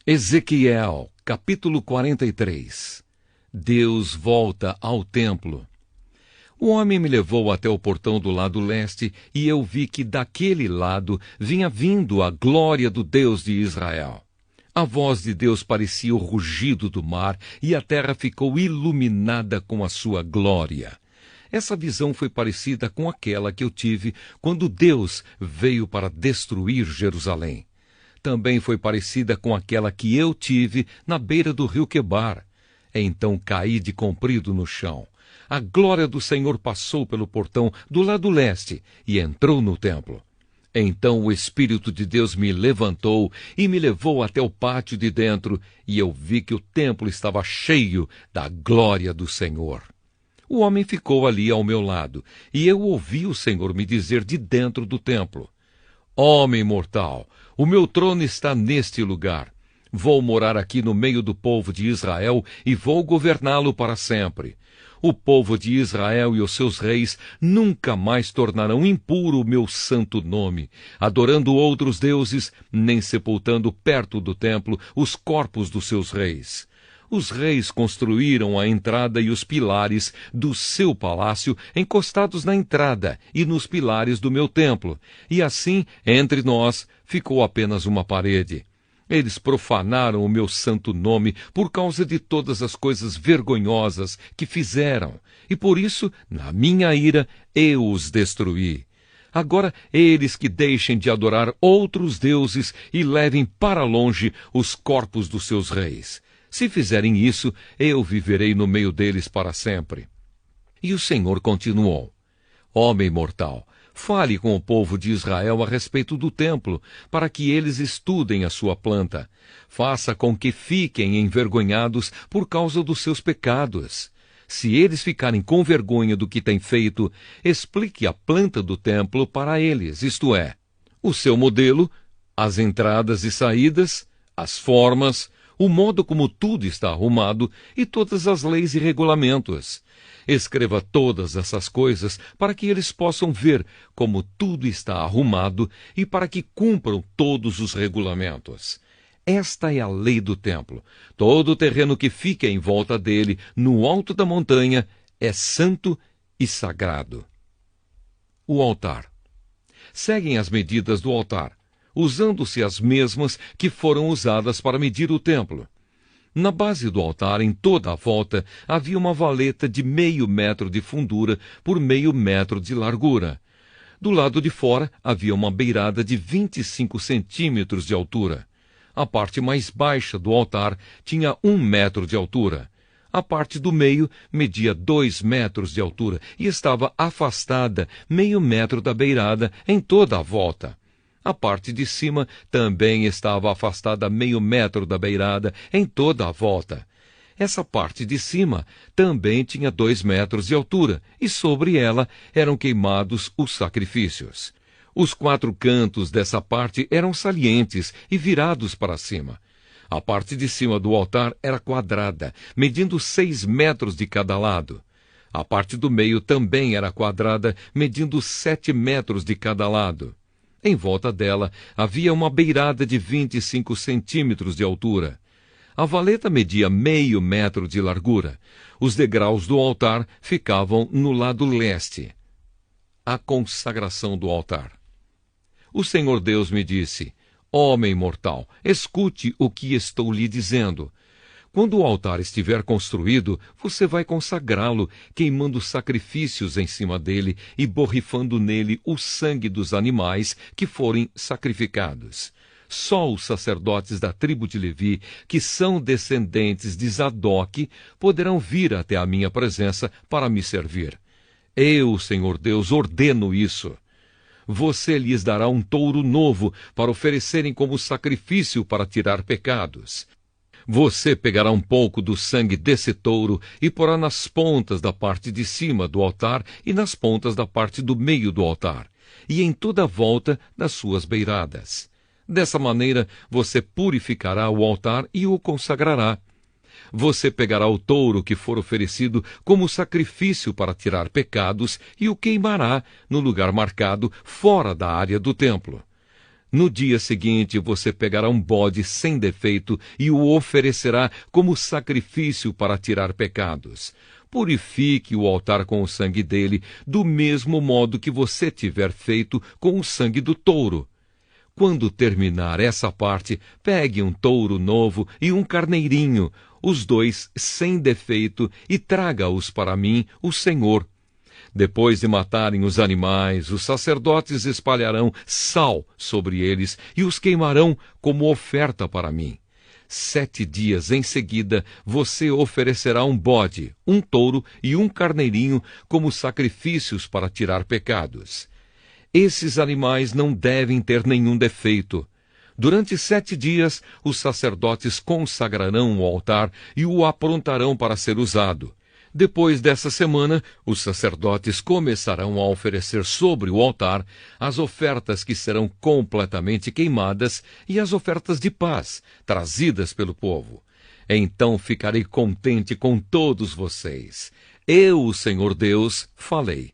Ezequiel, capítulo 43. Deus volta ao templo. O homem me levou até o portão do lado leste, e eu vi que daquele lado vinha vindo a glória do Deus de Israel. A voz de Deus parecia o rugido do mar, e a terra ficou iluminada com a sua glória. Essa visão foi parecida com aquela que eu tive quando Deus veio para destruir Jerusalém. Também foi parecida com aquela que eu tive na beira do rio Quebar. Então caí de comprido no chão. A glória do Senhor passou pelo portão do lado leste e entrou no templo. Então o Espírito de Deus me levantou e me levou até o pátio de dentro, e eu vi que o templo estava cheio da glória do Senhor. O homem ficou ali ao meu lado, e eu ouvi o Senhor me dizer de dentro do templo: Homem mortal, o meu trono está neste lugar. Vou morar aqui no meio do povo de Israel e vou governá-lo para sempre. O povo de Israel e os seus reis nunca mais tornarão impuro o meu santo nome, adorando outros deuses, nem sepultando perto do templo os corpos dos seus reis. Os reis construíram a entrada e os pilares do seu palácio encostados na entrada e nos pilares do meu templo, e assim, entre nós, ficou apenas uma parede. Eles profanaram o meu santo nome por causa de todas as coisas vergonhosas que fizeram, e por isso, na minha ira, eu os destruí. Agora eles que deixem de adorar outros deuses e levem para longe os corpos dos seus reis. Se fizerem isso, eu viverei no meio deles para sempre. E o Senhor continuou: Homem mortal, fale com o povo de Israel a respeito do templo, para que eles estudem a sua planta. Faça com que fiquem envergonhados por causa dos seus pecados. Se eles ficarem com vergonha do que têm feito, explique a planta do templo para eles, isto é, o seu modelo, as entradas e saídas, as formas, o modo como tudo está arrumado e todas as leis e regulamentos. Escreva todas essas coisas para que eles possam ver como tudo está arrumado e para que cumpram todos os regulamentos. Esta é a lei do templo. Todo o terreno que fica em volta dele, no alto da montanha, é santo e sagrado. O altar. Seguem as medidas do altar, usando-se as mesmas que foram usadas para medir o templo. Na base do altar, em toda a volta, havia uma valeta de 0,5 metro de fundura por 0,5 metro de largura. Do lado de fora, havia uma beirada de 25 centímetros de altura. A parte mais baixa do altar tinha 1 metro de altura. A parte do meio media 2 metros de altura e estava afastada 0,5 metro da beirada em toda a volta. A parte de cima também estava afastada 0,5 metro da beirada em toda a volta. Essa parte de cima também tinha 2 metros de altura, e sobre ela eram queimados os sacrifícios. Os 4 cantos dessa parte eram salientes e virados para cima. A parte de cima do altar era quadrada, medindo 6 metros de cada lado. A parte do meio também era quadrada, medindo 7 metros de cada lado. Em volta dela havia uma beirada de 25 centímetros de altura. A valeta media 0,5 metro de largura. Os degraus do altar ficavam no lado leste. A consagração do altar. O Senhor Deus me disse: Homem mortal, escute o que estou lhe dizendo. Quando o altar estiver construído, você vai consagrá-lo, queimando sacrifícios em cima dele e borrifando nele o sangue dos animais que forem sacrificados. Só os sacerdotes da tribo de Levi, que são descendentes de Zadok, poderão vir até a minha presença para me servir. Eu, Senhor Deus, ordeno isso. Você lhes dará um touro novo para oferecerem como sacrifício para tirar pecados. Você pegará um pouco do sangue desse touro e porá nas pontas da parte de cima do altar e nas pontas da parte do meio do altar, e em toda a volta das suas beiradas. Dessa maneira, você purificará o altar e o consagrará. Você pegará o touro que for oferecido como sacrifício para tirar pecados e o queimará no lugar marcado fora da área do templo. No dia seguinte, você pegará um bode sem defeito e o oferecerá como sacrifício para tirar pecados. Purifique o altar com o sangue dele, do mesmo modo que você tiver feito com o sangue do touro. Quando terminar essa parte, pegue um touro novo e um carneirinho, os dois sem defeito, e traga-os para mim, o Senhor. Depois de matarem os animais, os sacerdotes espalharão sal sobre eles e os queimarão como oferta para mim. 7 dias em seguida, você oferecerá um bode, um touro e um carneirinho como sacrifícios para tirar pecados. Esses animais não devem ter nenhum defeito. Durante 7 dias, os sacerdotes consagrarão o altar e o aprontarão para ser usado. Depois dessa semana, os sacerdotes começarão a oferecer sobre o altar as ofertas que serão completamente queimadas e as ofertas de paz, trazidas pelo povo. Então ficarei contente com todos vocês. Eu, o Senhor Deus, falei.